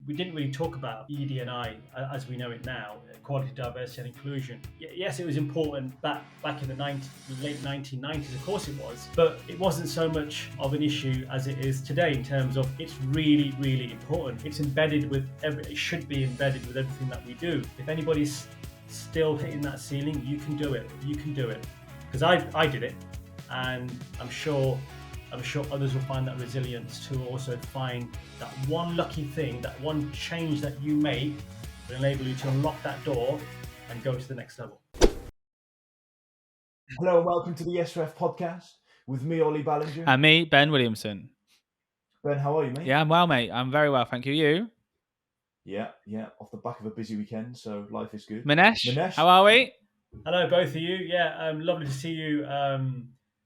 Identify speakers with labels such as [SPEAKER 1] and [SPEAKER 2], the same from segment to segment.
[SPEAKER 1] we didn't really talk about EDI as we know it now, equality, diversity, and inclusion. Yes, it was important back in the late 1990s. Of course, it was, but it wasn't so much of an issue as it is today. In terms of, it's really, really important. It's embedded with it should be embedded with everything that we do. If anybody's still hitting that ceiling, you can do it. You can do it, because I did it, and I'm sure others will find that resilience to also find that one lucky thing, that one change that you make will enable you to unlock that door and go to the next level.
[SPEAKER 2] Hello and welcome to the YesRef Podcast with me, Ollie Ballinger.
[SPEAKER 3] And me, Ben Williamson.
[SPEAKER 2] Ben, how are you, mate?
[SPEAKER 3] Yeah, I'm well, mate. I'm very well, thank you. You?
[SPEAKER 2] Yeah. Off the back of a busy weekend, so life is good.
[SPEAKER 3] Minesh, how are we?
[SPEAKER 1] Hello, both of you. Yeah, lovely to see you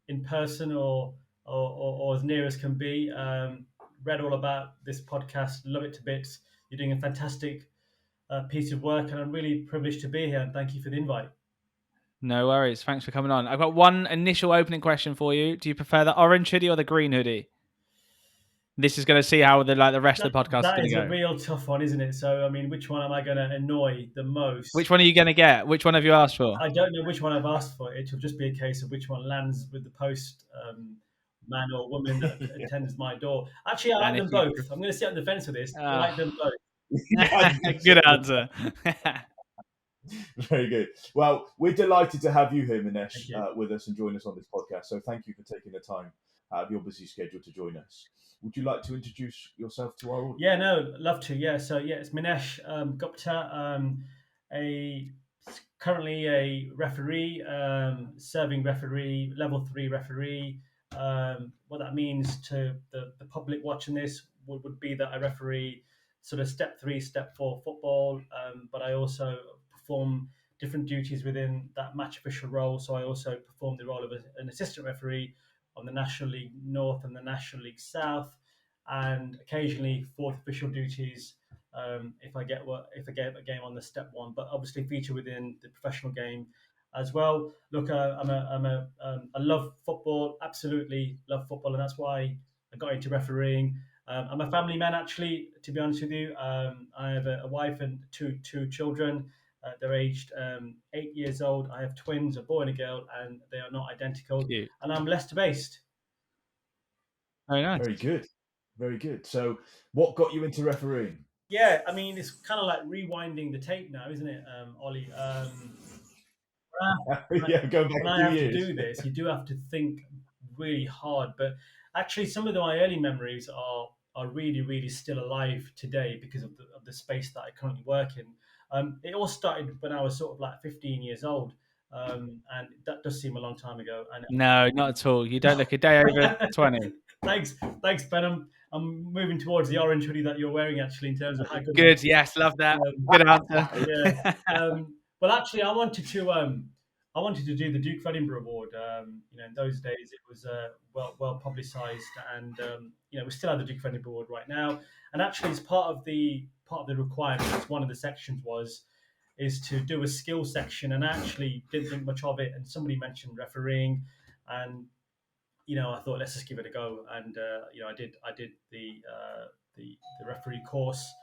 [SPEAKER 1] in person or as near as can be. Read all about this podcast, love it to bits. You're doing a fantastic piece of work, and I'm really privileged to be here. And thank you for the invite.
[SPEAKER 3] No worries. Thanks for coming on. I've got one initial opening question for you. Do you prefer the orange hoodie or the green hoodie? This is going to see how the rest of the podcast is going to go.
[SPEAKER 1] That is a real tough one, isn't it? So, I mean, which one am I going to annoy the most?
[SPEAKER 3] Which one are you going to get? Which one have you asked for?
[SPEAKER 1] I don't know which one I've asked for. It will just be a case of which one lands with the post man or woman that attends my door. Actually, I like them both. I'm going to sit on the fence with this. I like them both.
[SPEAKER 3] Good answer.
[SPEAKER 2] Very good. Well, we're delighted to have you here, Minesh, with us and join us on this podcast. So thank you for taking the time out of your busy schedule to join us. Would you like to introduce yourself to our audience?
[SPEAKER 1] Yeah, no, love to. Yeah, so it's Minesh Gupta, currently a referee, serving referee, level 3 referee. What that means to the public watching this would be that I referee sort of step 3, step 4 football, but I also perform different duties within that match official role. So I also perform the role of an assistant referee on the National League North and the National League South, and occasionally fourth official duties if I get a game on the step 1, but obviously feature within the professional game as well. Look, I love football, absolutely love football, and that's why I got into refereeing. I'm a family man, actually, to be honest with you. I have a wife and two children. They're aged 8 years old. I have twins, a boy and a girl, and they are not identical.
[SPEAKER 3] Cute.
[SPEAKER 1] And I'm Leicester-based.
[SPEAKER 3] Very nice.
[SPEAKER 2] Very good. Very good. So what got you into refereeing?
[SPEAKER 1] Yeah, I mean, it's kind of like rewinding the tape now, isn't it, Ollie?
[SPEAKER 2] Go back
[SPEAKER 1] when I have to do this, you do have to think really hard. But actually, some of my early memories are really, really still alive today because of the space that I currently work in. It all started when I was sort of like 15 years old, and that does seem a long time ago. And
[SPEAKER 3] no, not at all. You don't look a day over 20.
[SPEAKER 1] Thanks, Ben. I'm moving towards the orange hoodie that you're wearing, actually, in terms of how good.
[SPEAKER 3] Good, yes, love that. Good answer.
[SPEAKER 1] Yeah. Well, actually, I wanted to do the Duke of Edinburgh Award. In those days it was well publicised, and we still have the Duke of Edinburgh Award right now. And actually, as part of the requirements, one of the sections is to do a skill section, and I actually didn't think much of it. And somebody mentioned refereeing, and I thought, let's just give it a go. And I did the referee course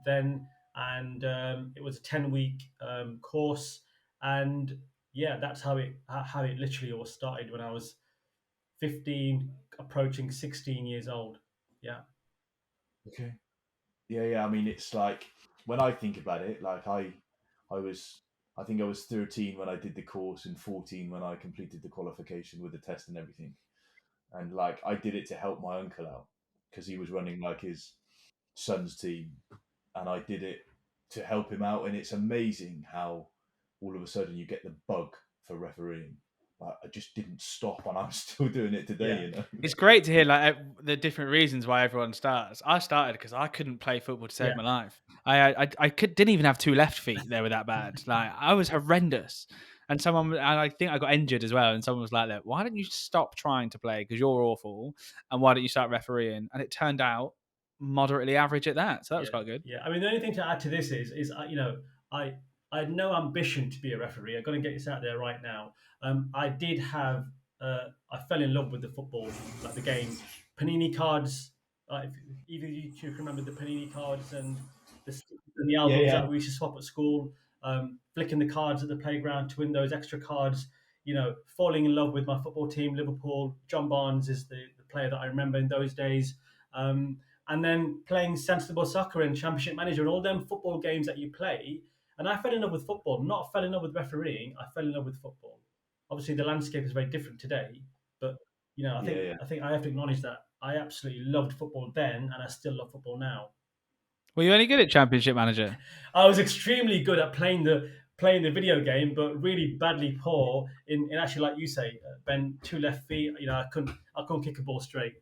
[SPEAKER 1] then, and it was a 10-week course, and that's how it literally all started when I was 15, approaching 16 years old. Yeah.
[SPEAKER 2] Okay. Yeah. I mean, it's like when I think about it, like I think I was 13 when I did the course and 14 when I completed the qualification with the test and everything. And like I did it to help my uncle out because he was running like his son's team, and I did it to help him out. And it's amazing how all of a sudden you get the bug for refereeing. I just didn't stop, and I'm still doing it today.
[SPEAKER 1] Yeah.
[SPEAKER 3] It's great to hear the different reasons why everyone starts. I started because I couldn't play football to save my life. I didn't even have 2 left feet. They were that bad. Like I was horrendous. And I think I got injured as well. And someone was like, "Why don't you stop trying to play because you're awful? And why don't you start refereeing?" And it turned out moderately average at that. So that was quite good.
[SPEAKER 1] Yeah, I mean, the only thing to add to this is I had no ambition to be a referee. I'm going to get this out there right now. I did have, I fell in love with the football, like the game. Panini cards if either you two can remember the panini cards and the
[SPEAKER 2] Yeah,
[SPEAKER 1] albums
[SPEAKER 2] yeah,
[SPEAKER 1] that we used to swap at school, flicking the cards at the playground to win those extra cards. Falling in love with my football team, Liverpool. John Barnes is the player that I remember in those days. And then playing sensible soccer and Championship Manager and all them football games that you play. And I fell in love with football, not fell in love with refereeing. I fell in love with football. Obviously, the landscape is very different today, but I think
[SPEAKER 2] yeah.
[SPEAKER 1] I have to acknowledge that I absolutely loved football then, and I still love football now.
[SPEAKER 3] Were you any good at Championship Manager?
[SPEAKER 1] I was extremely good at playing the video game, but really badly poor in actually, like you say, Ben, 2 left feet. I couldn't kick a ball straight.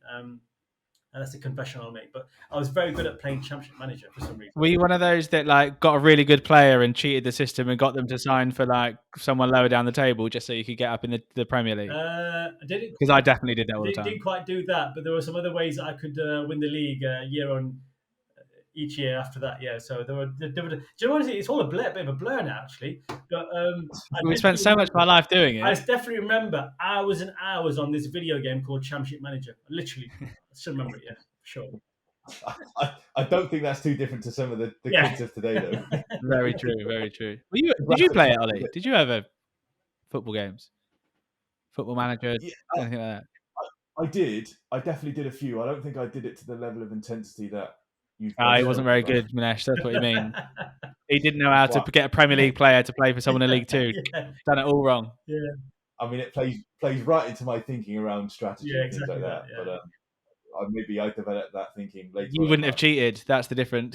[SPEAKER 1] And that's a confession I'll make. But I was very good at playing Championship Manager for some reason.
[SPEAKER 3] Were you one of those that like got a really good player and cheated the system and got them to sign for like someone lower down the table just so you could get up in the Premier League?
[SPEAKER 1] I didn't.
[SPEAKER 3] Because I definitely did that all the time.
[SPEAKER 1] Didn't quite do that, but there were some other ways that I could win the league each year after that. Yeah, so there were. Do you know what? It's all a blur, bit of a blur now, actually. But
[SPEAKER 3] we spent so much of my life doing it.
[SPEAKER 1] I definitely remember hours and hours on this video game called Championship Manager. Literally, I still remember it. Yeah, sure.
[SPEAKER 2] I don't think that's too different to some of the kids of today, though.
[SPEAKER 3] Very true, very true. Did you play it, Ollie? Did you ever football games, Football Manager, anything like that?
[SPEAKER 2] I did. I definitely did a few. I don't think I did it to the level of intensity that you've.
[SPEAKER 3] He wasn't very good, Minesh. That's what you mean. He didn't know how to get a Premier League player to play for someone in League Two. Yeah. Done it all wrong.
[SPEAKER 1] Yeah.
[SPEAKER 2] I mean, it plays right into my thinking around strategy and things like that.
[SPEAKER 1] Yeah.
[SPEAKER 2] But maybe I developed that thinking later.
[SPEAKER 3] You wouldn't have cheated. That's the difference.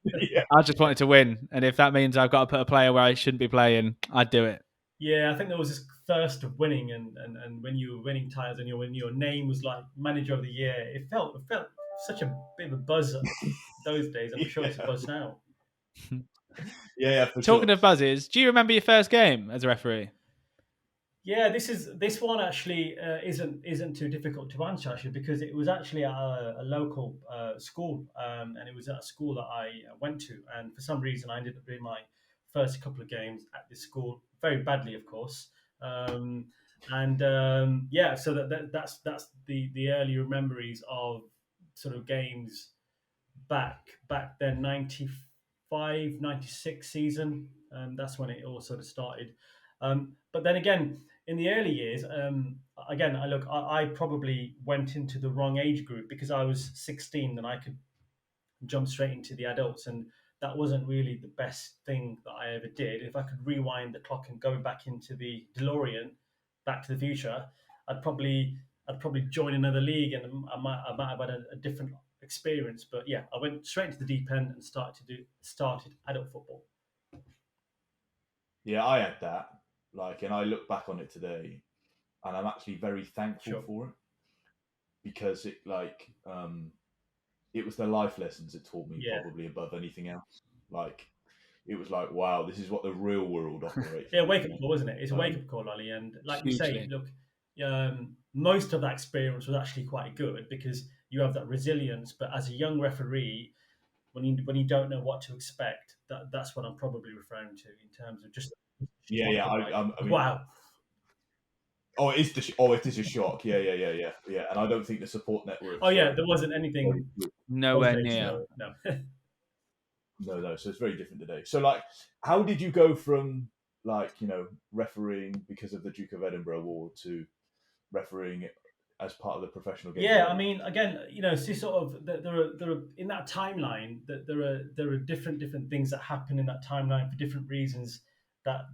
[SPEAKER 2] Yeah.
[SPEAKER 3] I just wanted to win, and if that means I've got to put a player where I shouldn't be playing, I'd do it.
[SPEAKER 1] Yeah, I think there was this thirst of winning, and when you were winning titles and when your name was like Manager of the Year, it felt such a bit of a buzz those days. I'm sure it's a buzz now.
[SPEAKER 2] Yeah, for
[SPEAKER 3] Talking
[SPEAKER 2] sure.
[SPEAKER 3] of buzzes, do you remember your first game as a referee?
[SPEAKER 1] Yeah, this one actually isn't too difficult to answer actually, because it was actually at a local school, and it was at a school that I went to, and for some reason I ended up doing my first couple of games at this school very badly, of course, so that's the earlier memories of sort of games back then, 95, 96 season. That's when it all sort of started. But then again, in the early years, I probably went into the wrong age group because I was 16 and I could jump straight into the adults, and that wasn't really the best thing that I ever did. If I could rewind the clock and go back into the DeLorean, Back to the Future, I'd probably join another league, and I might have had a different experience. But yeah, I went straight into the deep end and started adult football.
[SPEAKER 2] Yeah, I had that. And I look back on it today, and I'm actually very thankful for it, because it it was the life lessons it taught me probably above anything else. It was like, wow, this is what the real world operates.
[SPEAKER 1] Yeah, wake up call, wasn't it? It's a wake up call, Ollie. And like you say, look, most of that experience was actually quite good because you have that resilience. But as a young referee, when you don't know what to expect, that's what I'm probably referring to in terms of just.
[SPEAKER 2] Yeah. I mean,
[SPEAKER 1] wow.
[SPEAKER 2] Oh, it is a shock. Yeah. And I don't think the support network.
[SPEAKER 1] Oh yeah, there wasn't anything.
[SPEAKER 3] Nowhere near.
[SPEAKER 1] No.
[SPEAKER 2] No. So it's very different today. So how did you go from refereeing because of the Duke of Edinburgh Award to refereeing as part of the professional game?
[SPEAKER 1] Yeah, I mean, again, see, sort of, there are in that timeline that there are different things that happen in that timeline for different reasons that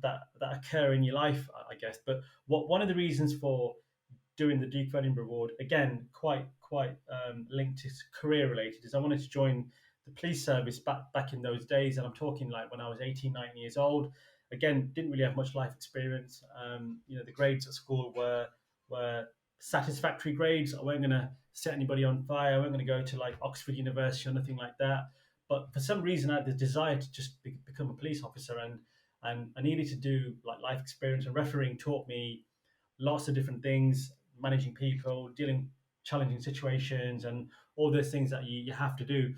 [SPEAKER 1] occur in your life, I guess. But one of the reasons for doing the Duke of Edinburgh Award, again, quite linked to career related, is I wanted to join the police service back in those days, and I'm talking like when I was 18, 19 years old. Again, didn't really have much life experience. The grades at school were satisfactory grades. I wasn't going to set anybody on fire. I wasn't going to go to like Oxford University or nothing like that. But for some reason, I had the desire to just become a police officer, and I needed to do like life experience. And refereeing taught me lots of different things: managing people, dealing challenging situations, and all those things that you have to do.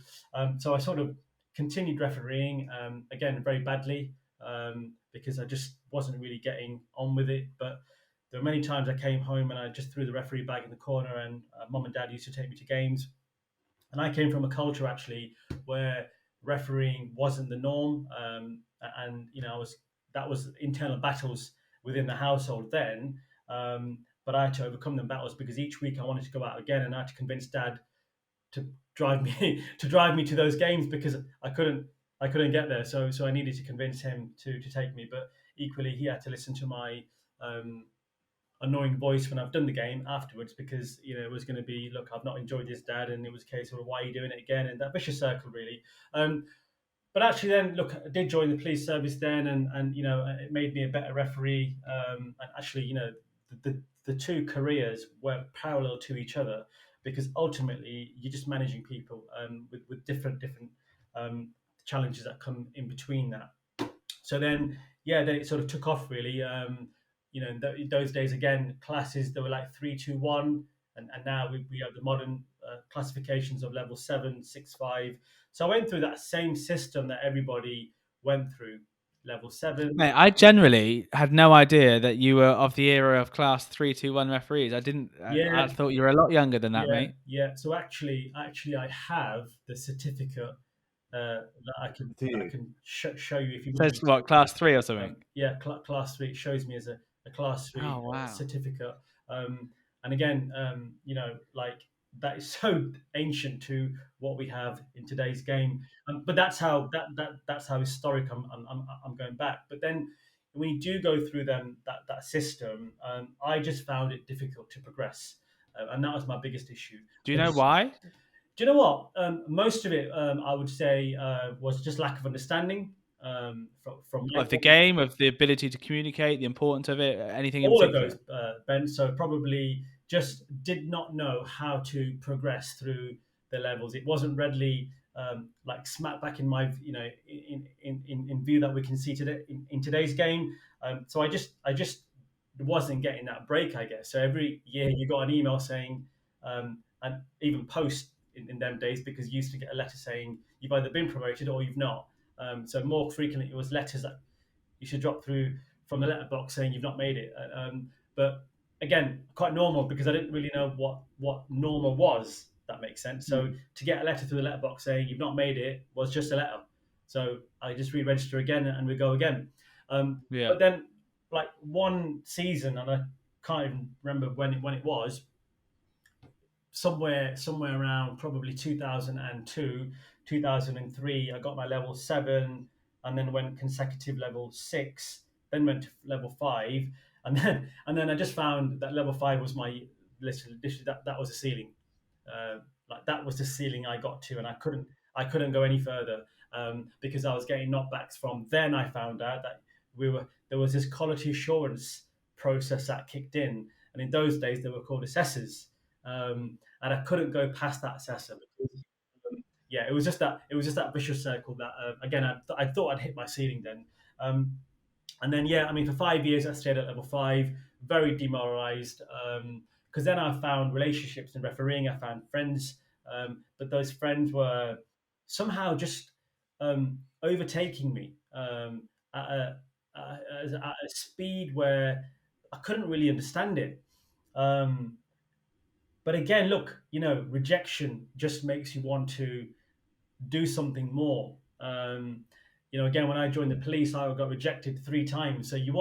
[SPEAKER 1] So I sort of continued refereeing, again very badly, because I just wasn't really getting on with it. But there were many times I came home and I just threw the referee bag in the corner, and mum and dad used to take me to games. And I came from a culture actually where refereeing wasn't the norm, and that was internal battles within the household then. But I had to overcome them battles because each week I wanted to go out again, and I had to convince Dad to drive me to those games because I couldn't get there. So I needed to convince him to take me. But equally, he had to listen to my annoying voice when I've done the game afterwards because it was going to be, look, I've not enjoyed this, Dad, and it was a case of why are you doing it again, and that vicious circle really. But actually, then look, I did join the police service then, and it made me a better referee. And actually, the two careers were parallel to each other because ultimately you're just managing people with different challenges that come in between that. So then, yeah, then it sort of took off really. In those days again, classes there were like 3, 2, 1, and now we have the modern classifications of level 7, 6, 5. So I went through that same system that everybody went through, level 7.
[SPEAKER 3] Mate, I generally had no idea that you were of the era of class 3, 2, 1 referees. I didn't.
[SPEAKER 1] Yeah,
[SPEAKER 3] I thought you were a lot younger than that,
[SPEAKER 1] yeah,
[SPEAKER 3] mate.
[SPEAKER 1] yeah. So actually, I have the certificate that I can show you if you want me
[SPEAKER 3] Says what, class 3 or
[SPEAKER 1] to.
[SPEAKER 3] something?
[SPEAKER 1] Yeah, class 3. It shows me as a class 3
[SPEAKER 3] Oh wow.
[SPEAKER 1] certificate. And again, like that is so ancient to what we have in today's game. But that's how that's how historic I'm going back. But then when you do go through that system, I just found it difficult to progress, and that was my biggest issue.
[SPEAKER 3] Do you know why?
[SPEAKER 1] Do you know what? Most of it, I would say, was just lack of understanding from my
[SPEAKER 3] Of the
[SPEAKER 1] point.
[SPEAKER 3] game, of the ability to communicate, the importance of it, anything in
[SPEAKER 1] All of
[SPEAKER 3] particular?
[SPEAKER 1] those, Ben. So probably just did not know how to progress through the levels. It wasn't readily like smack back in my in view that we can see today in today's game. So I just wasn't getting that break, I guess. So every year you got an email saying, and even post in them days because you used to get a letter saying you've either been promoted or you've not. So more frequently it was letters that you should drop through from the letterbox saying you've not made it. But again, quite normal because I didn't really know what normal was. That makes sense. So to get a letter through the letterbox saying you've not made it was just a letter. So I just re-register again and we go again.
[SPEAKER 3] Yeah.
[SPEAKER 1] But then, like one season, and I can't even remember when it was. Somewhere around probably 2002, 2003, I got my level 7, and then went consecutive level 6, then went to level 5, and then I just found that level 5 was my literally that was the ceiling. Like that was the ceiling I got to, and I couldn't go any further because I was getting knockbacks from. Then I found out that there was this quality assurance process that kicked in, and in those days they were called assessors. And I couldn't go past that assessor because, yeah, it was just that vicious circle that again I thought I'd hit my ceiling then, and then yeah, I mean for 5 years I stayed at level 5, very demoralised because then I found relationships in refereeing, I found friends, but those friends were somehow just overtaking me at a speed where I couldn't really understand it. But again, look, rejection just makes you want to do something more. Again, when I joined the police, I got rejected 3 times. So you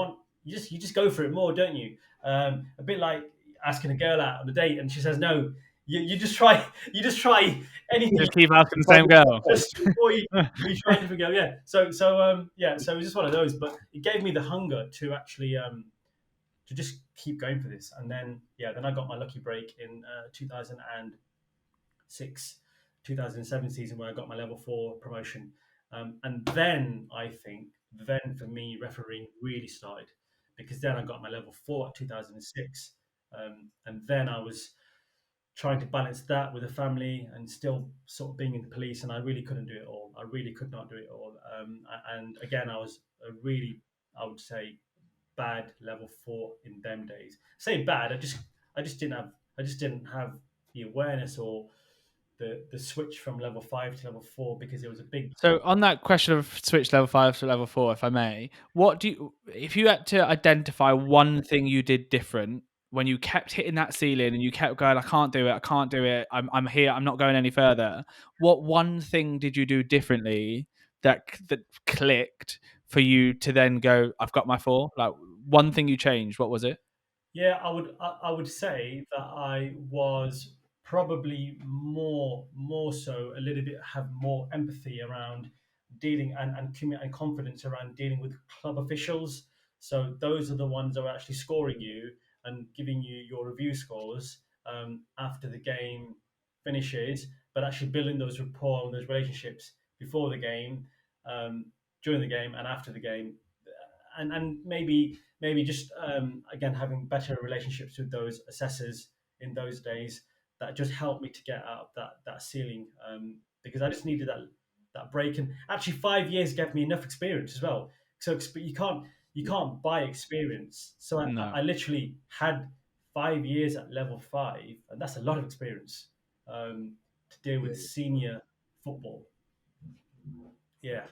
[SPEAKER 1] just go for it more, don't you? A bit like asking a girl out on a date, and she says no. You just try anything.
[SPEAKER 3] Just keep asking the same girl.
[SPEAKER 1] Just before you try a different girl, yeah. So yeah. So it was just one of those, but it gave me the hunger to actually to just keep going for this. And then then I got my lucky break in 2006, 2007 season where I got my level 4 promotion. And then I think for me refereeing really started because then I got my level 4 at 2006, and then I was trying to balance that with a family and still sort of being in the police, and I really couldn't do it all. I really could not do it all. And again, I was a really, I would say, bad level 4 in them days. Say bad, I just didn't have the awareness or the switch from level 5 to level 4 because it was a big.
[SPEAKER 3] So on that question of switch level 5 to level 4, if I may, if you had to identify one thing you did different when you kept hitting that ceiling and you kept going, I can't do it, I'm here, I'm not going any further. What one thing did you do differently that clicked for you to then go, I've got my 4? Like, one thing you changed, what was it?
[SPEAKER 1] Yeah, I would say that I was probably more so a little bit have more empathy around dealing and confidence around dealing with club officials. So those are the ones that are actually scoring you and giving you your review scores after the game finishes, but actually building those rapport and those relationships before the game, um, during the game, and after the game, and maybe just again having better relationships with those assessors in those days that just helped me to get out of that ceiling, because I just needed that break. And actually 5 years gave me enough experience as well. So you can't buy experience. So
[SPEAKER 3] No.
[SPEAKER 1] I literally had 5 years at level 5, and that's a lot of experience to deal with senior football. Yeah.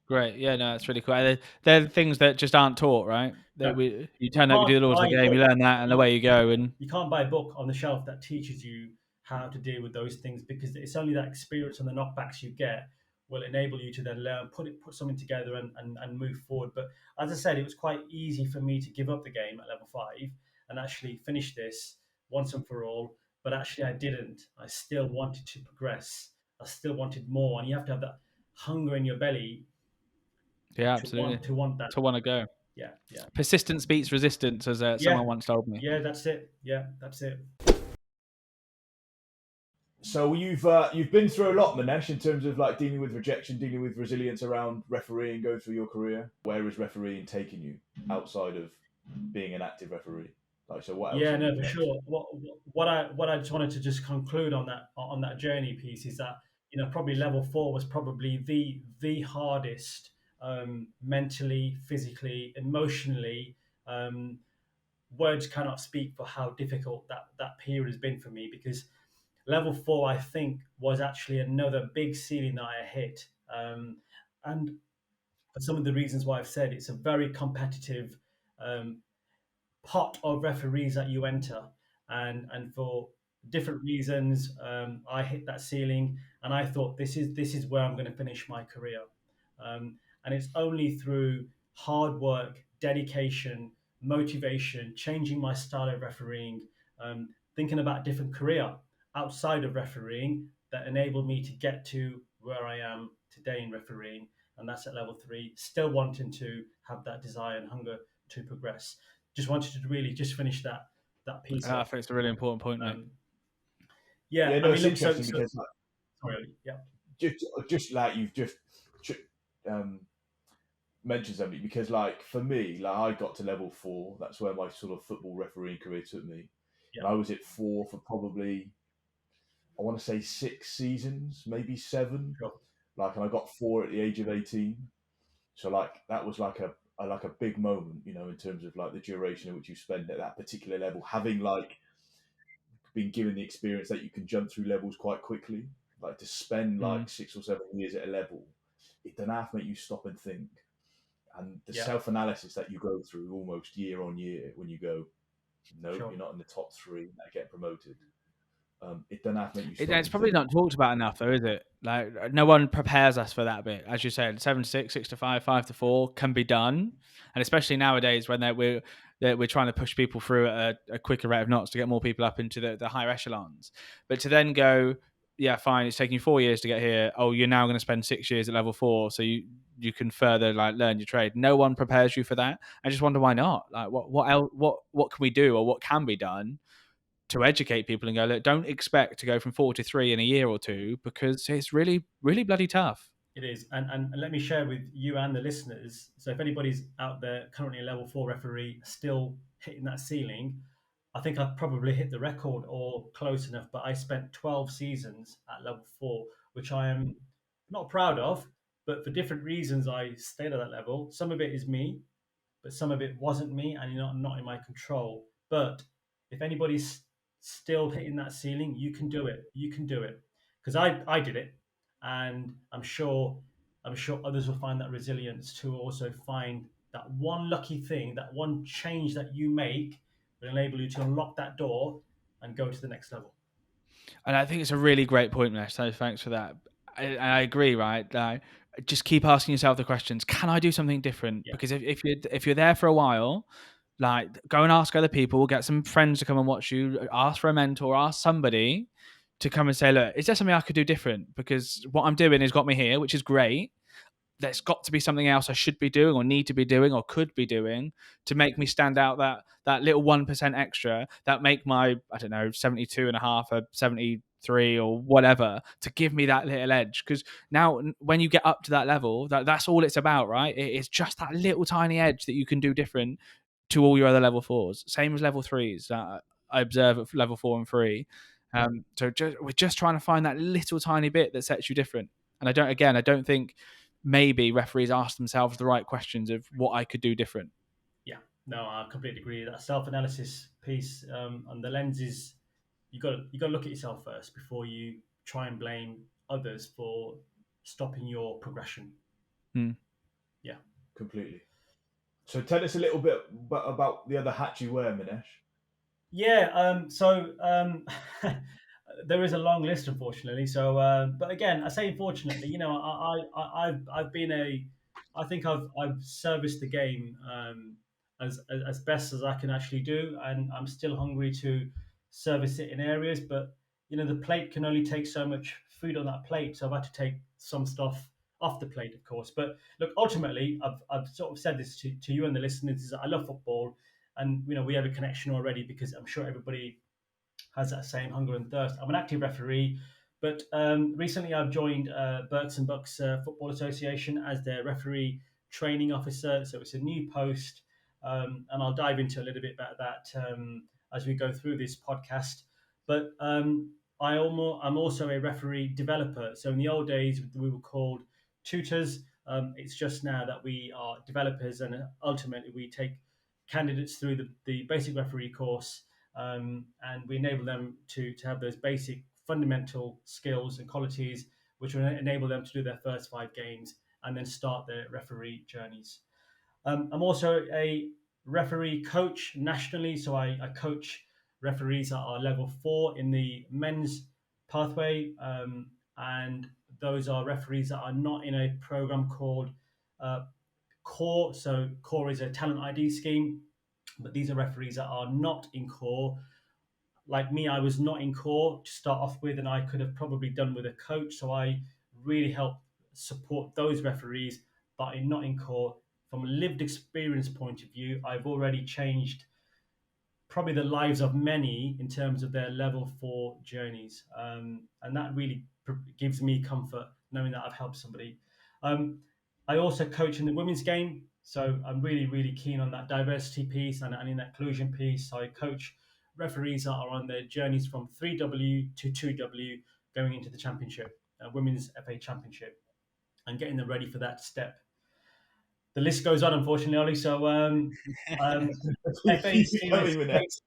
[SPEAKER 3] Great. Yeah, no, that's really cool. They're the things that just aren't taught, right?
[SPEAKER 1] No,
[SPEAKER 3] You turn up, you do the laws of the game, you learn that, and away you go. And
[SPEAKER 1] you can't buy a book on the shelf that teaches you how to deal with those things, because it's only that experience and the knockbacks you get will enable you to then learn, put something together and move forward. But as I said, it was quite easy for me to give up the game at level 5 and actually finish this once and for all. But actually, I didn't. I still wanted to progress. I still wanted more, and you have to have that hunger in your belly
[SPEAKER 3] yeah,
[SPEAKER 1] to
[SPEAKER 3] absolutely.
[SPEAKER 1] want that.
[SPEAKER 3] To want to go.
[SPEAKER 1] Yeah, yeah,
[SPEAKER 3] Persistence beats resistance, as someone once told me.
[SPEAKER 1] yeah. That's it. Yeah, that's it.
[SPEAKER 2] So you've been through a lot, Minesh, in terms of like dealing with rejection, dealing with resilience around refereeing, going through your career. Where is refereeing taking you outside of being an active referee? Like, so what else?
[SPEAKER 1] Yeah, no, for sure. What I just wanted to just conclude on that journey piece is that, probably level 4 was probably the hardest, mentally, physically, emotionally. Um, Words cannot speak for how difficult that period has been for me, because level 4, I think, was actually another big ceiling that I hit, and for some of the reasons why I've said, it's a very competitive um, pot of referees that you enter, and for different reasons, I hit that ceiling, and I thought this is where I'm going to finish my career, and it's only through hard work, dedication, motivation, changing my style of refereeing, thinking about different career outside of refereeing, that enabled me to get to where I am today in refereeing, and that's at level 3. Still wanting to have that desire and hunger to progress. Just wanted to really just finish that piece
[SPEAKER 3] I
[SPEAKER 1] off.
[SPEAKER 3] think it's a really important point, mate.
[SPEAKER 1] Yeah,
[SPEAKER 2] Yeah,
[SPEAKER 1] I
[SPEAKER 2] no,
[SPEAKER 1] mean,
[SPEAKER 2] it's
[SPEAKER 1] look,
[SPEAKER 2] interesting because like,
[SPEAKER 1] sorry, yeah,
[SPEAKER 2] just like you've just um, mentioned something, because like for me, like I got to level 4. That's where my sort of football refereeing career took me,
[SPEAKER 1] yeah,
[SPEAKER 2] and I was at 4 for probably, I want to say 6 seasons, maybe 7.
[SPEAKER 1] sure,
[SPEAKER 2] Like, and I got 4 at the age of 18. So like that was like a big moment, in terms of like the duration in which you spend at that particular level, having like been given the experience that you can jump through levels quite quickly. Like to spend like 6 or 7 years at a level, it doesn't have to make you stop and think. And the
[SPEAKER 1] yeah,
[SPEAKER 2] self-analysis that you go through almost year on year when you go, no,
[SPEAKER 1] sure.
[SPEAKER 2] you're not in the top 3 that get promoted. It doesn't have to make you stop
[SPEAKER 3] It's
[SPEAKER 2] and
[SPEAKER 3] probably
[SPEAKER 2] think.
[SPEAKER 3] not talked about enough, though, is it? Like, no one prepares us for that bit. As you said, 7-6, 6-5, 5-4 can be done, and especially nowadays when we're trying to push people through at a quicker rate of knots to get more people up into the higher echelons. But to then go, yeah, fine, it's taking you 4 years to get here. Oh, you're now going to spend 6 years at level 4, so you can further like learn your trade. No one prepares you for that. I just wonder why not. Like, what else? What can we do, or what can be done to educate people and go, look, don't expect to go from 4 to 3 in a year or two, because it's really, really bloody tough.
[SPEAKER 1] It is, and let me share with you and the listeners. So if anybody's out there currently a level 4 referee still hitting that ceiling, I think I've probably hit the record or close enough. But I spent 12 seasons at level 4, which I am not proud of, but for different reasons I stayed at that level. Some of it is me, but some of it wasn't me, and not in my control. But if anybody's still hitting that ceiling, you can do it. You can do it, because I did it, and I'm sure others will find that resilience to also find that one lucky thing, that one change that you make will enable you to unlock that door and go to the next level.
[SPEAKER 3] And I think it's a really great point, Mesh. So thanks for that. I agree, right? Just keep asking yourself the questions. Can I do something different?
[SPEAKER 1] Yeah.
[SPEAKER 3] Because if you're there for a while, like go and ask other people, get some friends to come and watch you, ask for a mentor, ask somebody to come and say, look, is there something I could do different? Because what I'm doing has got me here, which is great. There's got to be something else I should be doing or need to be doing or could be doing to make me stand out that little 1% extra that make my, I don't know, 72 and a half or 73 or whatever to give me that little edge. Because now when you get up to that level, that's all it's about, right? It's just that little tiny edge that you can do different to all your other level 4s. Same as level 3s that I observe at level 4 and 3. So we're just trying to find that little tiny bit that sets you different. And I don't think maybe referees ask themselves the right questions of what I could do different.
[SPEAKER 1] Yeah, no, I completely agree. That self-analysis piece and the lenses, you got to look at yourself first before you try and blame others for stopping your progression. Yeah,
[SPEAKER 2] completely. So tell us a little bit about the other hat you wear, Minesh.
[SPEAKER 1] Yeah, there is a long list, unfortunately. So, but again, I say unfortunately. I've been I think I've serviced the game as best as I can actually do, and I'm still hungry to service it in areas. But the plate can only take so much food on that plate, so I've had to take some stuff off the plate, of course. But look, ultimately, I've sort of said this to you and the listeners: is that I love football, and we have a connection already because I'm sure everybody has that same hunger and thirst. I'm an active referee, but recently I've joined Berks and Bucks Football Association as their referee training officer. So it's a new post, and I'll dive into a little bit about that as we go through this podcast. But I'm also a referee developer. So in the old days, we were called tutors. It's just now that we are developers, and ultimately we take candidates through the basic referee course, and we enable them to have those basic fundamental skills and qualities which will enable them to do their first 5 games and then start their referee journeys. I'm also a referee coach nationally, so I coach referees at our level 4 in the men's pathway, and those are referees that are not in a program called Core. So Core is a talent ID scheme, but these are referees that are not in Core. Like me, I was not in Core to start off with, and I could have probably done with a coach. So I really help support those referees that are not in Core. From a lived experience point of view, I've already changed probably the lives of many in terms of their level 4 journeys, and that really gives me comfort knowing that I've helped somebody. I also coach in the women's game, so I'm really, really keen on that diversity piece and in that inclusion piece. So I coach referees that are on their journeys from 3W to 2W going into the championship, women's FA championship, and getting them ready for that step. The list goes on, unfortunately, Ollie. So FA serious.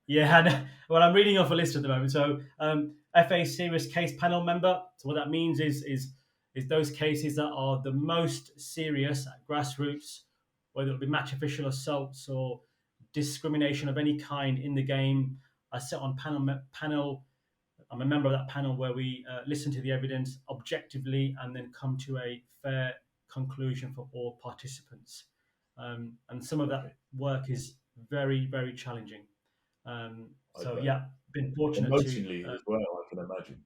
[SPEAKER 1] Yeah, well, I'm reading off a list at the moment. So, FA serious case panel member. So, what that means is those cases that are the most serious at grassroots, whether it be match official assaults or discrimination of any kind in the game. I sit on panel. I'm a member of that panel where we listen to the evidence objectively and then come to a fair conclusion for all participants. And some of that work is very, very challenging. So yeah, been fortunate
[SPEAKER 2] emotionally
[SPEAKER 1] to
[SPEAKER 2] as well. I can imagine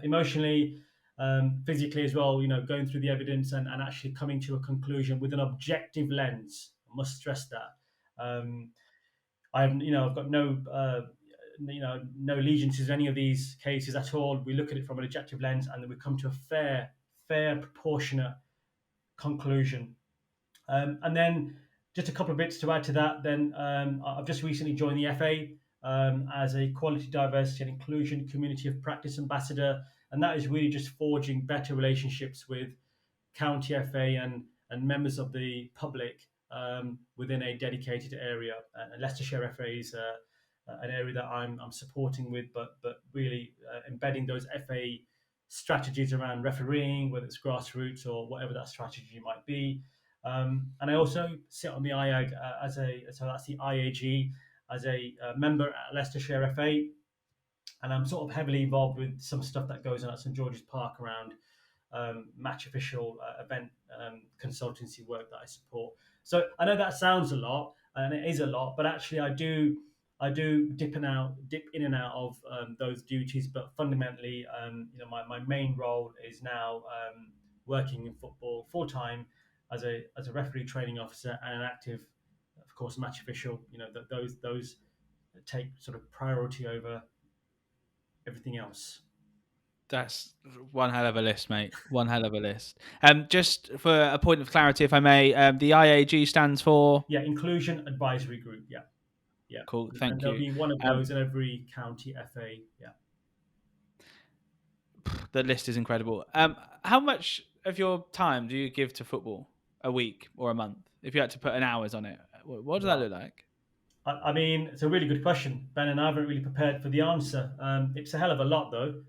[SPEAKER 1] emotionally, physically as well. Going through the evidence and actually coming to a conclusion with an objective lens. I must stress that. I've got no allegiances to any of these cases at all. We look at it from an objective lens, and then we come to a fair, proportionate conclusion. And then just a couple of bits to add to that. Then I've just recently joined the FA as a quality, diversity, and inclusion community of practice ambassador, and that is really just forging better relationships with county FA and members of the public within a dedicated area. And Leicestershire FA is an area that I'm supporting with, but really embedding those FA strategies around refereeing, whether it's grassroots or whatever that strategy might be. And I also sit on the IAG so that's the IAG, as a member at Leicestershire FA, and I'm sort of heavily involved with some stuff that goes on at St George's Park around match official event consultancy work that I support. So I know that sounds a lot, and it is a lot, but actually I do dip in and out of those duties. But fundamentally, my main role is now working in football full time as a referee training officer and an active, of course, match official. Those take sort of priority over everything else.
[SPEAKER 3] That's one hell of a list, mate. One hell of a list. Just for a point of clarity, if I may, the IAG stands for
[SPEAKER 1] Inclusion Advisory Group. Yeah.
[SPEAKER 3] Cool.
[SPEAKER 1] And
[SPEAKER 3] Thank
[SPEAKER 1] there'll
[SPEAKER 3] you.
[SPEAKER 1] be one of those in every county FA. Yeah.
[SPEAKER 3] The list is incredible. How much of your time do you give to football a week or a month? If you had to put an hours on it, what does that look like?
[SPEAKER 1] I mean, it's a really good question, Ben, and I haven't really prepared for the answer. It's a hell of a lot, though.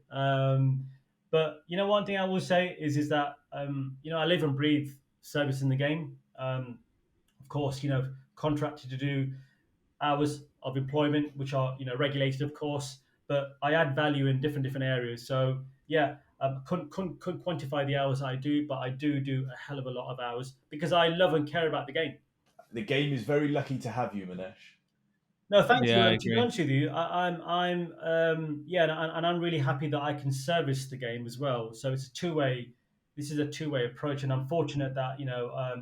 [SPEAKER 1] But one thing I will say is that I live and breathe service in the game. Of course, contracted to do hours of employment, which are regulated, of course. But I add value in different areas. So yeah, couldn't quantify the hours I do, but I do a hell of a lot of hours because I love and care about the game.
[SPEAKER 2] The game is very lucky to have you, Minesh.
[SPEAKER 1] No, thank you.
[SPEAKER 3] Yeah, I
[SPEAKER 1] And to be
[SPEAKER 3] agree.
[SPEAKER 1] honest with you, and I'm really happy that I can service the game as well. So it's a two-way. This is a two-way approach, and I'm fortunate that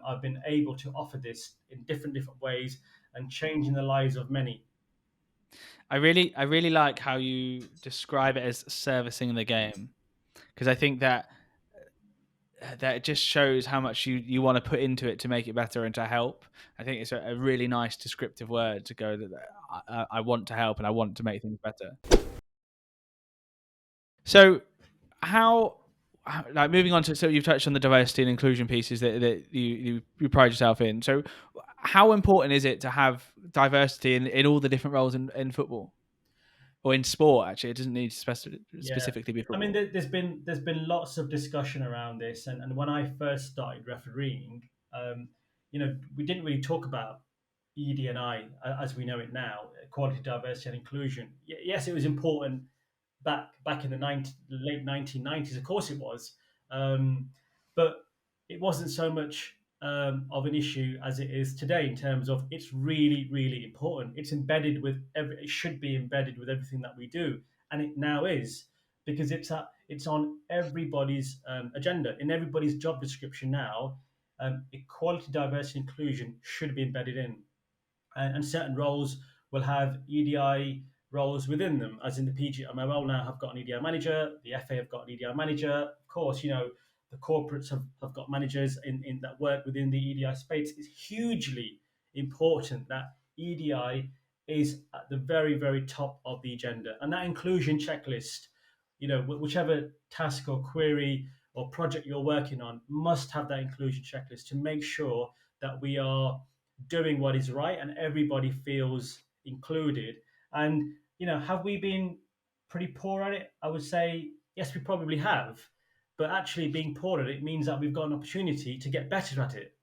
[SPEAKER 1] I've been able to offer this in different ways and changing the lives of many.
[SPEAKER 3] I really like how you describe it as servicing the game, because I think that it just shows how much you want to put into it to make it better and to help. I think it's a really nice descriptive word to go that I want to help and I want to make things better. So like moving on to, so you've touched on the diversity and inclusion pieces that you pride yourself in. So how important is it to have diversity in all the different roles in football? Or in sport, actually, it doesn't need to specifically be football.
[SPEAKER 1] I mean, there's been lots of discussion around this, and when I first started refereeing, we didn't really talk about EDI as we know it now, equality, diversity, and inclusion. Yes, it was important back in the late 1990s. Of course, it was, but it wasn't so much of an issue as it is today in terms of it's really, really important. It's embedded with it should be embedded with everything that we do, and it now is because it's on everybody's agenda in everybody's job description now. Equality, diversity, inclusion should be embedded in, and certain roles will have EDI roles within them, as in the PGMOL now have got an EDI manager, the FA have got an EDI manager. Of course, the corporates have got managers in that work within the EDI space. It's hugely important that EDI is at the very, very top of the agenda. And that inclusion checklist, whichever task or query or project you're working on must have that inclusion checklist to make sure that we are doing what is right and everybody feels included. And have we been pretty poor at it? I would say yes, we probably have, but actually being poor at it means that we've got an opportunity to get better at it,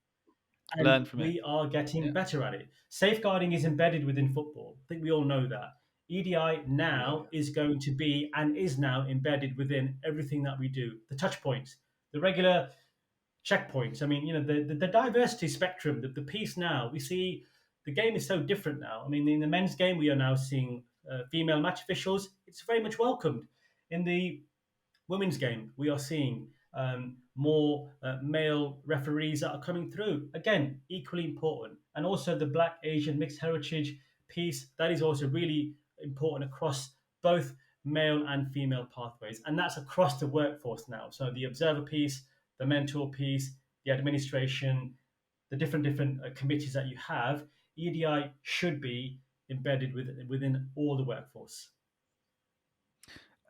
[SPEAKER 1] and
[SPEAKER 3] Learn from it.
[SPEAKER 1] we are getting better at it. Safeguarding is embedded within football. I think we all know that. EDI now is going to be and is now embedded within everything that we do. The touch points, the regular checkpoints. I mean, the diversity spectrum, the piece now, we see the game is so different now. I mean, in the men's game, we are now seeing female match officials. It's very much welcomed. In the women's game, we are seeing more male referees that are coming through. Again, equally important. And also the Black, Asian, mixed heritage piece, that is also really important across both male and female pathways. And that's across the workforce now. So the observer piece, the mentor piece, the administration, the different committees that you have, EDI should be embedded within all the workforce.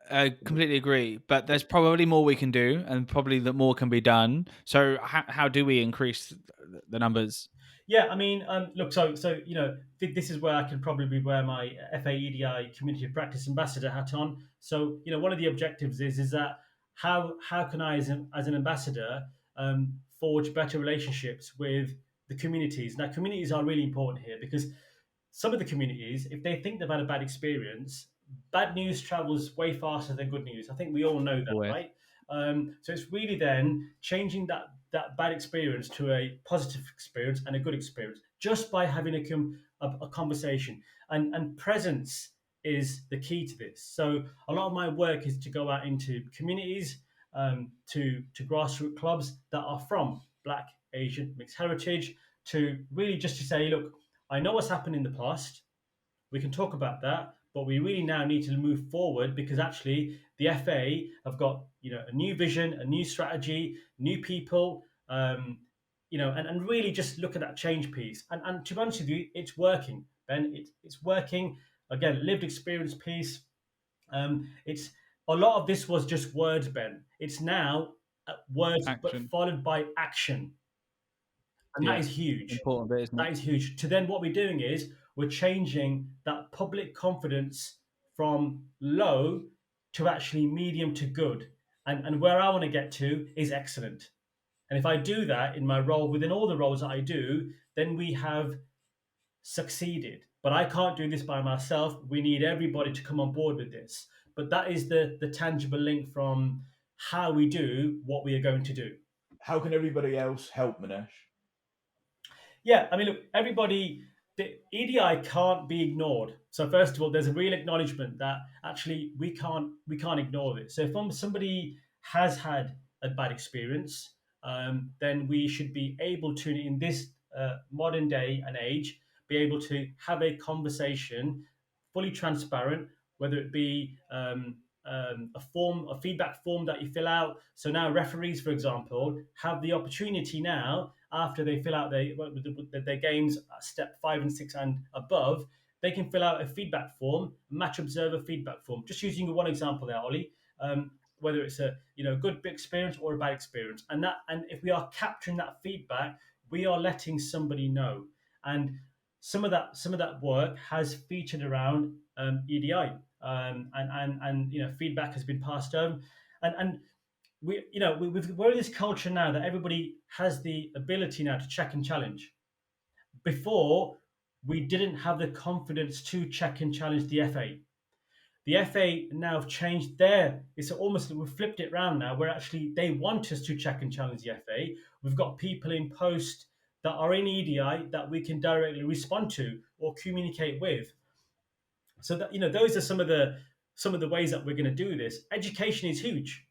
[SPEAKER 3] I completely agree, but there's probably more we can do, and probably that more can be done. So, how do we increase the numbers?
[SPEAKER 1] Yeah, I mean, look, so this is where I can probably wear my FA EDI Community of Practice Ambassador hat on. So, one of the objectives is that how can I, as an ambassador, forge better relationships with the communities? Now, communities are really important here because some of the communities, if they think they've had a bad experience, bad news travels way faster than good news. I think we all know that,
[SPEAKER 3] Always.
[SPEAKER 1] right? So it's really then changing that bad experience to a positive experience and a good experience just by having a conversation. And presence is the key to this. So a lot of my work is to go out into communities, to grassroots clubs that are from Black, Asian, mixed heritage, to really just to say, look, I know what's happened in the past. We can talk about that, but we really now need to move forward because actually the FA have got a new vision, a new strategy, new people, and really just look at that change piece. And to be honest with you, it's working, Ben. It's working. Again, lived experience piece. It's a lot of this was just words, Ben. It's now words, but
[SPEAKER 3] Action.
[SPEAKER 1] followed by action, and that
[SPEAKER 3] Yeah.
[SPEAKER 1] is huge.
[SPEAKER 3] Important bit, isn't it?
[SPEAKER 1] That is huge. To then what we're doing is we're changing that public confidence from low to actually medium to good. And where I want to get to is excellent. And if I do that in my role within all the roles that I do, then we have succeeded. But I can't do this by myself. We need everybody to come on board with this. But that is the tangible link from how we do what we are going to do.
[SPEAKER 2] How can everybody else help, Minesh?
[SPEAKER 1] Yeah, I mean, look, everybody, the EDI can't be ignored. So first of all, there's a real acknowledgement that actually we can't ignore this. So if somebody has had a bad experience, then we should be able to, in this modern day and age, be able to have a conversation, fully transparent, whether it be a feedback form that you fill out. So now referees, for example, have the opportunity now after they fill out their games at step 5 and 6 and above, they can fill out a feedback form, match observer feedback form. Just using one example there, Ollie. Whether it's a good experience or a bad experience, and if we are capturing that feedback, we are letting somebody know. And some of that work has featured around EDI, and feedback has been passed on, and we're in this culture now that everybody has the ability now to check and challenge. Before, we didn't have the confidence to check and challenge the FA. The FA now have changed it's almost, we've flipped it around now, where actually they want us to check and challenge the FA. We've got people in post that are in EDI that we can directly respond to or communicate with. So that those are some of the ways that we're going to do this. Education is huge.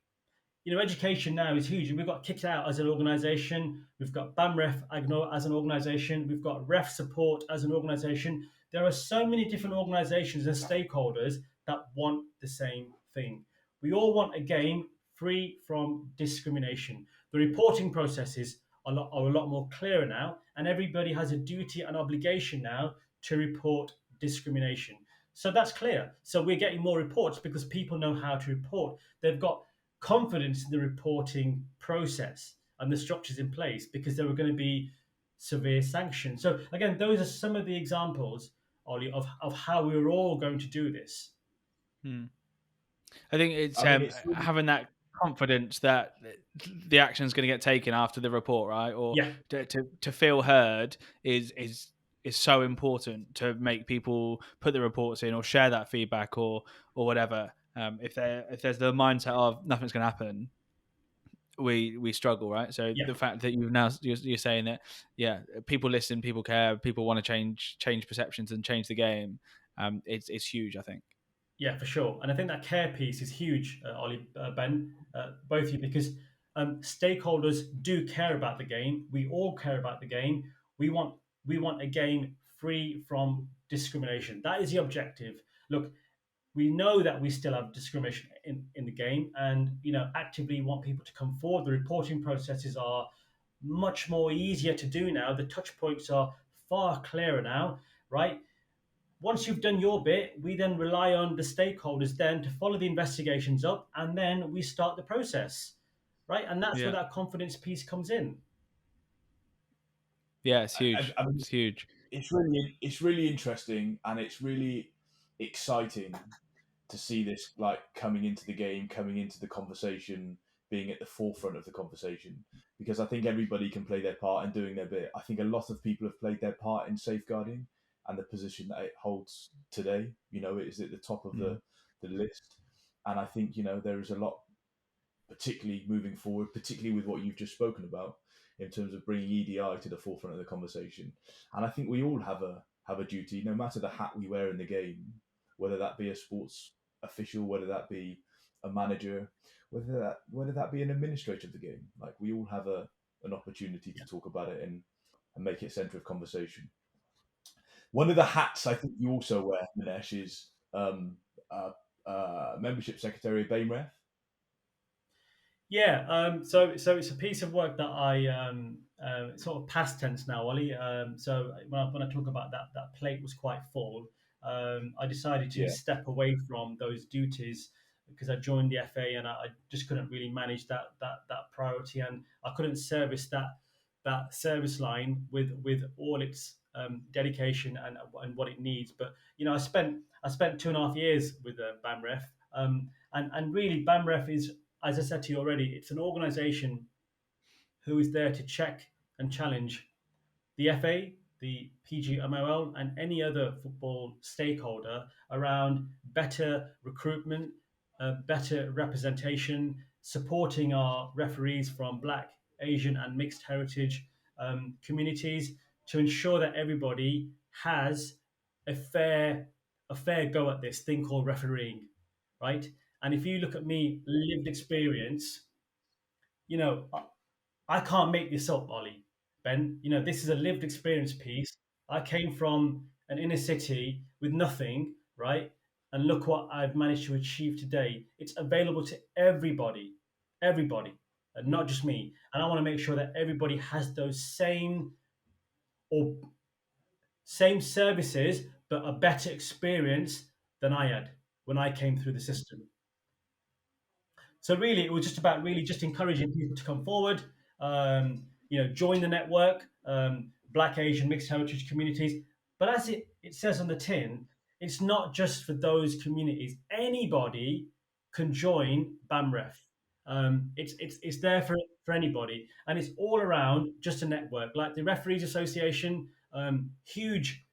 [SPEAKER 1] Education now is huge. We've got Kicked Out as an organisation. We've got BAMREF Agno as an organisation. We've got Ref Support as an organisation. There are so many different organisations and stakeholders that want the same thing. We all want a game free from discrimination. The reporting processes are a lot more clearer now, and everybody has a duty and obligation now to report discrimination. So that's clear. So we're getting more reports because people know how to report. They've got confidence in the reporting process and the structures in place because there are going to be severe sanctions. So again, those are some of the examples, Ollie, of how we're all going to do this.
[SPEAKER 3] I think it's
[SPEAKER 2] Really...
[SPEAKER 3] having that confidence that the action is going to get taken after the report, right? Or to feel heard is so important to make people put the reports in or share that feedback or whatever. If there's the mindset of nothing's going to happen, we struggle, right? So the fact that you're saying that, people listen, people care, people want to change perceptions and change the game. It's huge, I think.
[SPEAKER 1] Yeah, for sure. And I think that care piece is huge, Ollie, Ben, both of you, because stakeholders do care about the game. We all care about the game. We want a game free from discrimination. That is the objective. Look, we know that we still have discrimination in the game, and actively want people to come forward. The reporting processes are much more easier to do now. The touch points are far clearer now, right? Once you've done your bit, we then rely on the stakeholders then to follow the investigations up, and then we start the process, right? And that's where that confidence piece comes in.
[SPEAKER 3] Yeah, it's huge.
[SPEAKER 2] I mean,
[SPEAKER 3] it's huge.
[SPEAKER 2] It's really interesting, and it's really exciting to see this coming into the game, coming into the conversation, being at the forefront of the conversation, because I think everybody can play their part in doing their bit. I think a lot of people have played their part in safeguarding, and the position that it holds today. You know, it is at the top of the list, and I think, you know, there is a lot, particularly moving forward, particularly with what you've just spoken about in terms of bringing EDI to the forefront of the conversation. And I think we all have a duty, no matter the hat we wear in the game, whether that be a sports official, whether that be a manager, whether that be an administrator of the game. Like, we all have an opportunity to talk about it and make it centre of conversation. One of the hats I think you also wear, Minesh, is membership secretary of BameRef.
[SPEAKER 1] Yeah, so it's a piece of work that I sort of past tense now, Ollie. So when I talk about that plate was quite full. I decided to
[SPEAKER 2] Yeah.
[SPEAKER 1] step away from those duties because I joined the FA and I just couldn't really manage that priority, and I couldn't service that service line with all its dedication and what it needs. But you know, I spent 2.5 years with BAMREF, and really BAMREF is, as I said to you already, it's an organization who is there to check and challenge the FA, the PGMOL, and any other football stakeholder around better recruitment, better representation, supporting our referees from Black, Asian, and mixed heritage communities to ensure that everybody has a fair go at this thing called refereeing, right? And if you look at me, lived experience, you know, I can't make this up, Ollie, Ben. You know, this is a lived experience piece. I came from an inner city with nothing, right? And look what I've managed to achieve today. It's available to everybody, and not just me. And I want to make sure that everybody has those or same services, but a better experience than I had when I came through the system. So really, it was just about really just encouraging people to come forward, you know, join the network, Black, Asian, mixed heritage communities. But as it says on the tin, it's not just for those communities. Anybody can join BAMREF. It's there for anybody, and it's all around just a network. Like the Referees Association, huge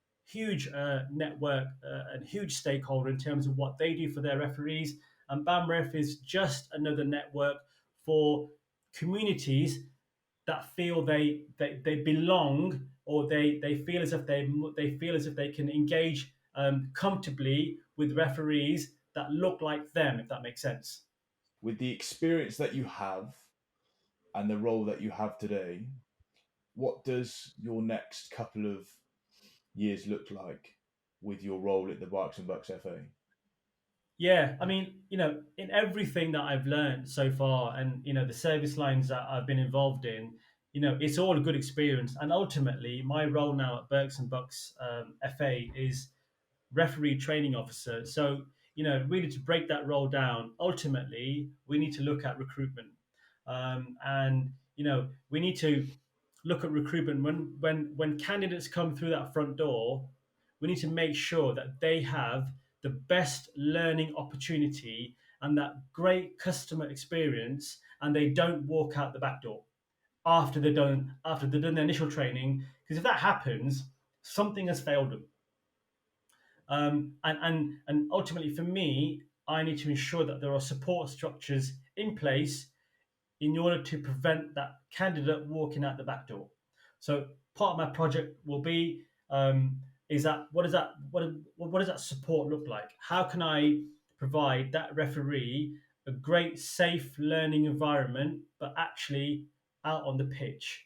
[SPEAKER 1] network and huge stakeholder in terms of what they do for their referees. And BAMREF is just another network for communities that feel they belong, or they feel as if they feel as if they can engage comfortably with referees that look like them, if that makes sense.
[SPEAKER 2] With the experience that you have and the role that you have today, what does your next couple of years look like with your role at the Berks and Bucks FA?
[SPEAKER 1] Yeah, I mean, you know, in everything that I've learned so far, and you know, the service lines that I've been involved in, you know, it's all a good experience. And ultimately, my role now at Berks and Bucks FA is referee training officer. So, you know, really to break that role down, ultimately, we need to look at recruitment, and you know, we need to look at recruitment when candidates come through that front door. We need to make sure that they have the best learning opportunity and that great customer experience, and they don't walk out the back door after they've done their initial training. Because if that happens, something has failed them. And ultimately, for me, I need to ensure that there are support structures in place in order to prevent that candidate walking out the back door. So part of my project will be is that what does that support look like? How can I provide that referee a great, safe learning environment, but actually out on the pitch?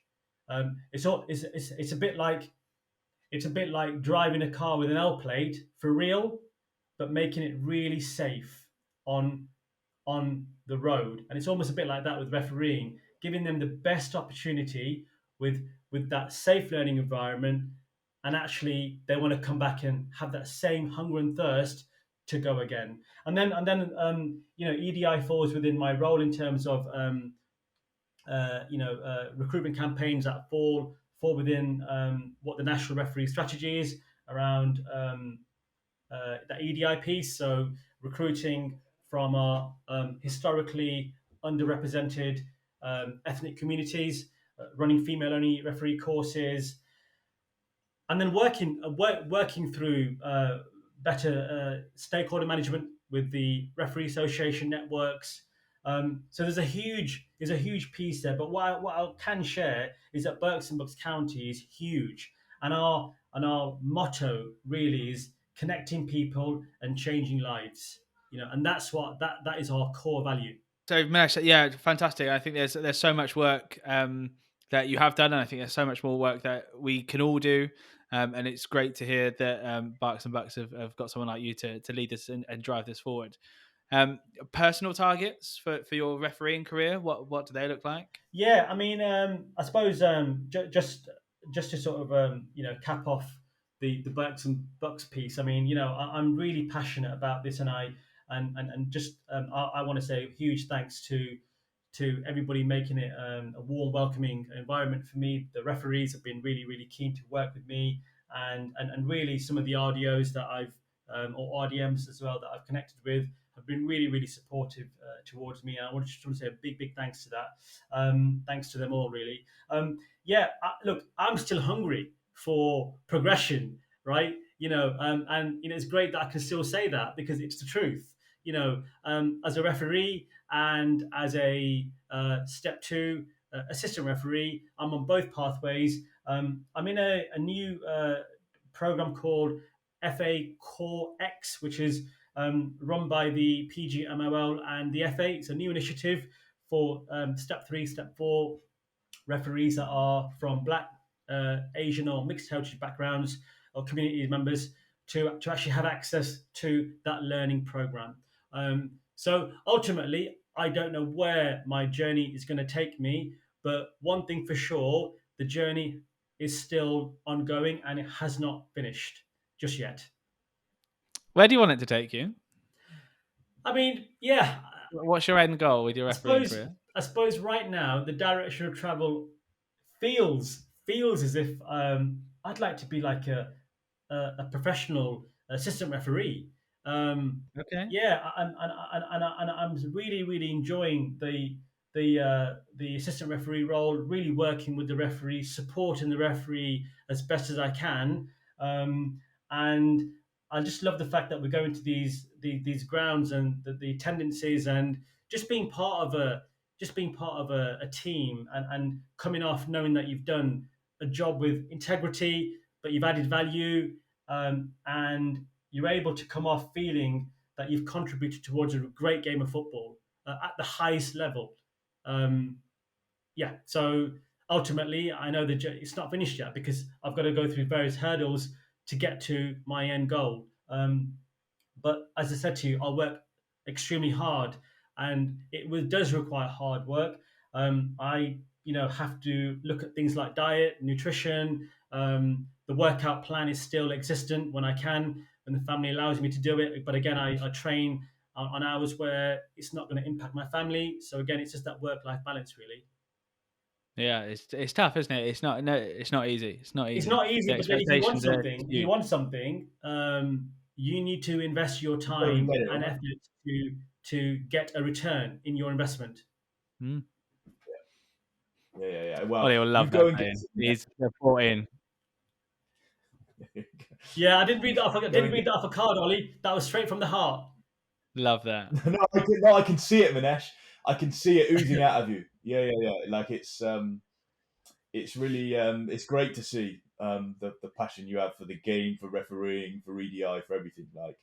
[SPEAKER 1] It's a bit like driving a car with an L plate for real, but making it really safe on the road. And it's almost a bit like that with refereeing, giving them the best opportunity with that safe learning environment, and actually they want to come back and have that same hunger and thirst to go again. And then you know, EDI falls within my role in terms of recruitment campaigns that fall within what the national referee strategy is around that EDI piece. So recruiting from our historically underrepresented ethnic communities, running female-only referee courses, and then working through better stakeholder management with the referee association networks. So there's a huge piece there. But what I can share is that Berks and Bucks County is huge, and our motto really is connecting people and changing lives. And that's that is our core value.
[SPEAKER 3] So Minesh, yeah, fantastic. I think there's so much work that you have done, and I think there's so much more work that we can all do. And it's great to hear that Barks and Bucks have got someone like you to lead us and drive this forward. Personal targets for your refereeing career, what do they look like?
[SPEAKER 1] Yeah, I mean, I suppose just to sort of cap off the Bucks and Bucks piece. I mean, I'm really passionate about this, and just I want to say a huge thanks to everybody making it a warm, welcoming environment for me. The referees have been really, really keen to work with me, and really some of the RDOs that I've or RDMs as well that I've connected with have been really, really supportive towards me. And I just want to say a big, big thanks to that. Thanks to them all, really. Look, I'm still hungry for progression, right? It's great that I can still say that because it's the truth. As a referee and as a step two assistant referee, I'm on both pathways. I'm in a new program called FA Core X, which is run by the PGMOL and the FA. It's a new initiative for step three, step four referees that are from Black, Asian, or mixed heritage backgrounds or community members to actually have access to that learning program. So ultimately, I don't know where my journey is going to take me, but one thing for sure, the journey is still ongoing and it has not finished just yet.
[SPEAKER 3] Where do you want it to take you?
[SPEAKER 1] I mean, yeah.
[SPEAKER 3] What's your end goal with your refereeing career?
[SPEAKER 1] I suppose right now the direction of travel feels as if I'd like to be like a professional assistant referee.
[SPEAKER 3] Okay.
[SPEAKER 1] Yeah, and I'm really, really enjoying the assistant referee role. Really working with the referee, supporting the referee as best as I can, and I just love the fact that we're going to these grounds and the attendances and just being part of a team and coming off knowing that you've done a job with integrity, but you've added value, and you're able to come off feeling that you've contributed towards a great game of football at the highest level. So ultimately, I know it's not finished yet because I've got to go through various hurdles to get to my end goal. But as I said to you, I'll work extremely hard, and does require hard work. I have to look at things like diet, nutrition. The workout plan is still existent when I can, when the family allows me to do it. But again, I train on hours where it's not going to impact my family. So again, it's just that work-life balance, really.
[SPEAKER 3] Yeah, it's tough, isn't it? It's not easy. It's not easy.
[SPEAKER 1] It's not easy,
[SPEAKER 3] The
[SPEAKER 1] but then if you want
[SPEAKER 3] expectations are
[SPEAKER 1] something, you need to invest your
[SPEAKER 2] Go
[SPEAKER 1] time
[SPEAKER 2] get it,
[SPEAKER 1] and
[SPEAKER 2] right?
[SPEAKER 1] effort to get a return in your investment.
[SPEAKER 3] Mm.
[SPEAKER 2] Yeah. Well,
[SPEAKER 3] Ollie will
[SPEAKER 2] you
[SPEAKER 3] love
[SPEAKER 2] go
[SPEAKER 3] that
[SPEAKER 2] and get.
[SPEAKER 3] saying. He's brought in.
[SPEAKER 1] Yeah, I didn't read that off. I
[SPEAKER 2] Go
[SPEAKER 1] didn't
[SPEAKER 2] and
[SPEAKER 1] read that off a card, Ollie. That was straight from the heart.
[SPEAKER 3] Love that.
[SPEAKER 2] No, I can see it, Minesh. I can see it oozing out of you. Yeah. Like it's really it's great to see the passion you have for the game, for refereeing, for EDI, for everything. Like,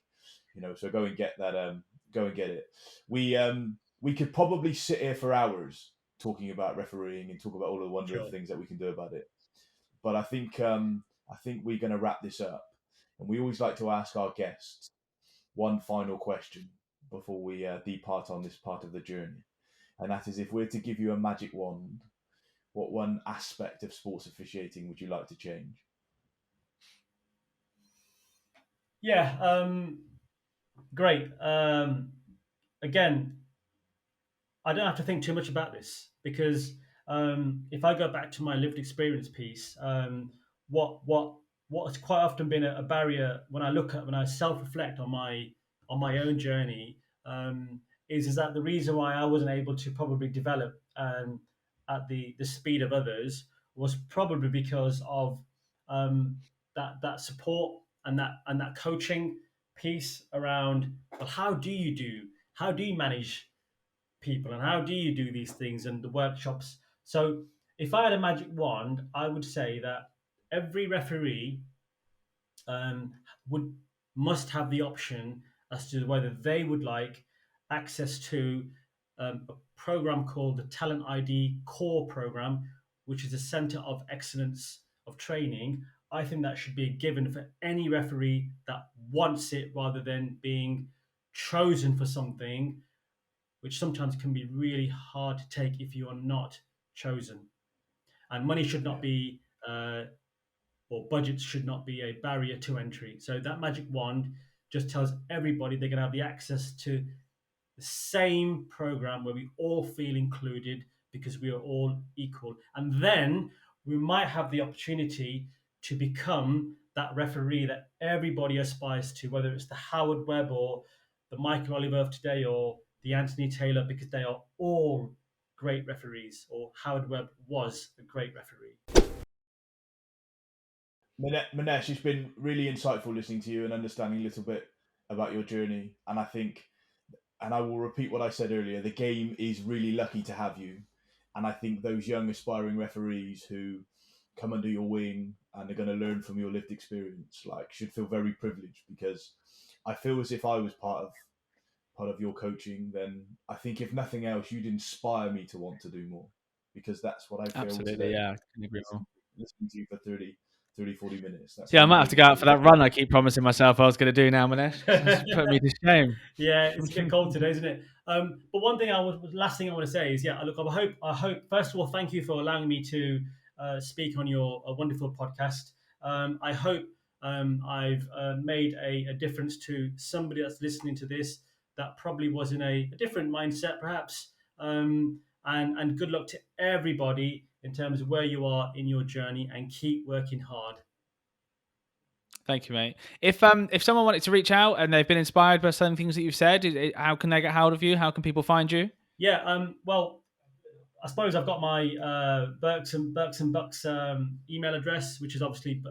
[SPEAKER 2] so go and get that. Go and get it. We could probably sit here for hours talking about refereeing and talk about all the wonderful
[SPEAKER 1] Sure.
[SPEAKER 2] things that we can do about it. But I think we're going to wrap this up, and we always like to ask our guests one final question before we depart on this part of the journey, and that is, if we're to give you a magic wand, what one aspect of sports officiating would you like to change?
[SPEAKER 1] Yeah, great. Again, I don't have to think too much about this because if I go back to my lived experience piece, what has quite often been a barrier when I self reflect on my own journey, is that the reason why I wasn't able to probably develop at the speed of others was probably because of that support and that coaching piece around, well, how do you manage people, and how do you do these things, and the workshops. So if I had a magic wand, I would say that every referee um, would must have the option as to whether they would like access to a program called the Talent ID Core Program, which is a center of excellence of training. I think that should be a given for any referee that wants it, rather than being chosen for something, which sometimes can be really hard to take if you are not chosen. And money should not be or budgets should not be a barrier to entry. So that magic wand just tells everybody they're going to have the access to the same program where we all feel included because we are all equal. And then we might have the opportunity to become that referee that everybody aspires to, whether it's the Howard Webb or the Michael Oliver of today or the Anthony Taylor, because they are all great referees, or Howard Webb was a great referee.
[SPEAKER 2] Minesh, it's been really insightful listening to you and understanding a little bit about your journey. And I think, and I will repeat what I said earlier, the game is really lucky to have you. And I think those young aspiring referees who come under your wing and are going to learn from your lived experience, like, should feel very privileged, because I feel as if I was part of your coaching, then I think if nothing else, you'd inspire me to want to do more, because that's what I feel.
[SPEAKER 3] Absolutely,
[SPEAKER 2] today.
[SPEAKER 3] yeah, I can agree more.
[SPEAKER 2] Listening to you for 40 minutes. That's
[SPEAKER 3] I might have to go out for that run I keep promising myself I was going to do now, Minesh. It's put me to shame.
[SPEAKER 1] Yeah, it's a bit cold today, isn't it? But one thing last thing I want to say is, look, I hope. First of all, thank you for allowing me to speak on your wonderful podcast. I hope I've made a difference to somebody that's listening to this that probably was in a different mindset, perhaps. And good luck to everybody in terms of where you are in your journey, and keep working hard.
[SPEAKER 3] Thank you, mate. If someone wanted to reach out and they've been inspired by some things that you've said, how can they get hold of you? How can people find you?
[SPEAKER 1] Yeah, well, I suppose I've got my Berks and Bucks email address, which is obviously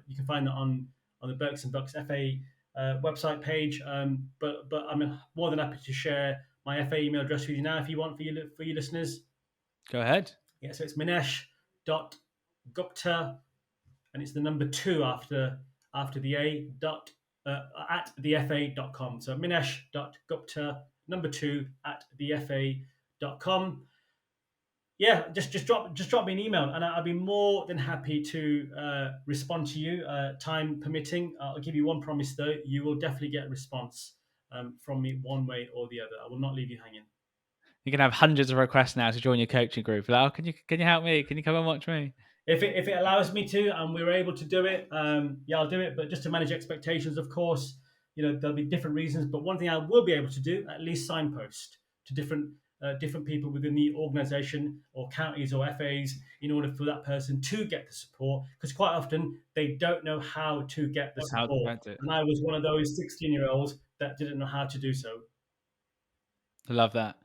[SPEAKER 1] you can find that on the Berks and Bucks FA website page. But I'm more than happy to share my FA email address with you now if you want, for you listeners.
[SPEAKER 3] Go ahead.
[SPEAKER 1] Yeah, so it's Minesh.Gupta, and it's the number 2 after the A at thefa.com. So Minesh.Gupta, number 2 at thefa.com. Yeah, just drop me an email, and I'll be more than happy to respond to you, time permitting. I'll give you one promise though: you will definitely get a response from me, one way or the other. I will not leave you hanging.
[SPEAKER 3] You can have hundreds of requests now to join your coaching group. Like, oh, can you help me? Can you come and watch me?
[SPEAKER 1] If it allows me to, and we're able to do it, I'll do it. But just to manage expectations, of course, there'll be different reasons. But one thing I will be able to do, at least signpost to different people within the organisation or counties or FAs, in order for that person to get the support. Because quite often they don't know how to get the support. And I was one of those 16-year-olds that didn't know how to do so.
[SPEAKER 3] I love that.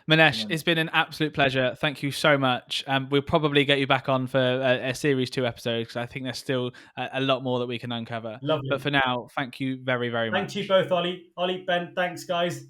[SPEAKER 3] Minesh, it's been an absolute pleasure. Thank you so much. We'll probably get you back on for a series 2 episode, because I think there's still a lot more that we can uncover.
[SPEAKER 1] Lovely.
[SPEAKER 3] But for now, thank you very, very much.
[SPEAKER 1] Thank you both, Ollie, Ben. Thanks, guys.